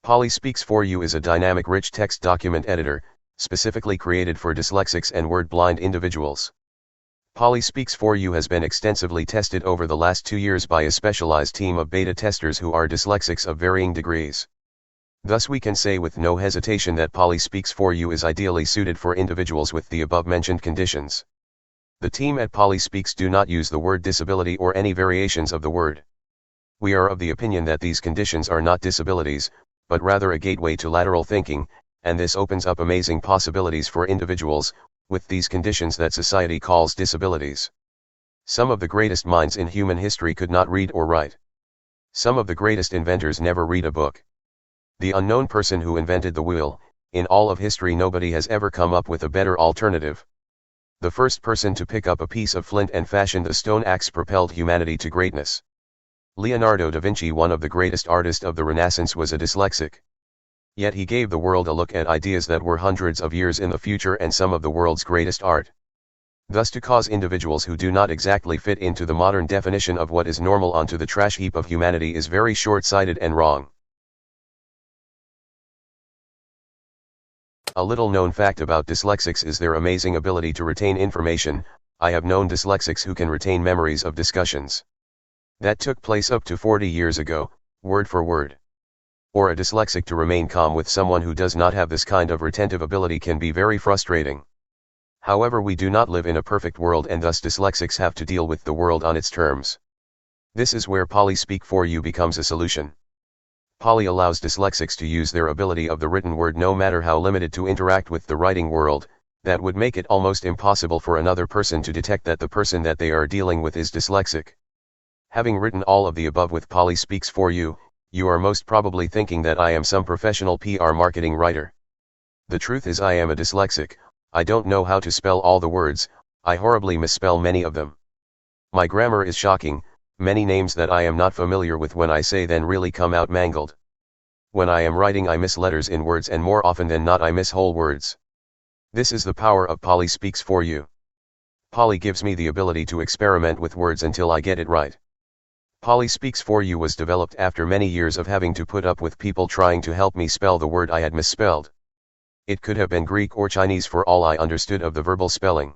Polly Speaks For You is a dynamic rich text document editor, specifically created for dyslexics and word-blind individuals. Polly Speaks For You has been extensively tested over the last 2 years by a specialized team of beta testers who are dyslexics of varying degrees. Thus we can say with no hesitation that Polly Speaks For You is ideally suited for individuals with the above-mentioned conditions. The team at Polly Speaks do not use the word disability or any variations of the word. We are of the opinion that these conditions are not disabilities, but rather a gateway to lateral thinking, and this opens up amazing possibilities for individuals with these conditions that society calls disabilities. Some of the greatest minds in human history could not read or write. Some of the greatest inventors never read a book. The unknown person who invented the wheel, in all of history nobody has ever come up with a better alternative. The first person to pick up a piece of flint and fashion the stone axe propelled humanity to greatness. Leonardo da Vinci, one of the greatest artists of the Renaissance, was a dyslexic. Yet he gave the world a look at ideas that were hundreds of years in the future and some of the world's greatest art. Thus to cause individuals who do not exactly fit into the modern definition of what is normal onto the trash heap of humanity is very short-sighted and wrong. A little known fact about dyslexics is their amazing ability to retain information. I have known dyslexics who can retain memories of discussions that took place up to 40 years ago, word for word. Or a dyslexic to remain calm with someone who does not have this kind of retentive ability can be very frustrating. However, we do not live in a perfect world and thus dyslexics have to deal with the world on its terms. This is where Polly Speak For You becomes a solution. Polly allows dyslexics to use their ability of the written word no matter how limited to interact with the writing world. That would make it almost impossible for another person to detect that the person that they are dealing with is dyslexic. Having written all of the above with Polly Speaks For You, you are most probably thinking that I am some professional PR marketing writer. The truth is I am a dyslexic. I don't know how to spell all the words, I horribly misspell many of them. My grammar is shocking, many names that I am not familiar with when I say then really come out mangled. When I am writing I miss letters in words and more often than not I miss whole words. This is the power of Polly Speaks For You. Polly gives me the ability to experiment with words until I get it right. Polly Speaks For You was developed after many years of having to put up with people trying to help me spell the word I had misspelled. It could have been Greek or Chinese for all I understood of the verbal spelling.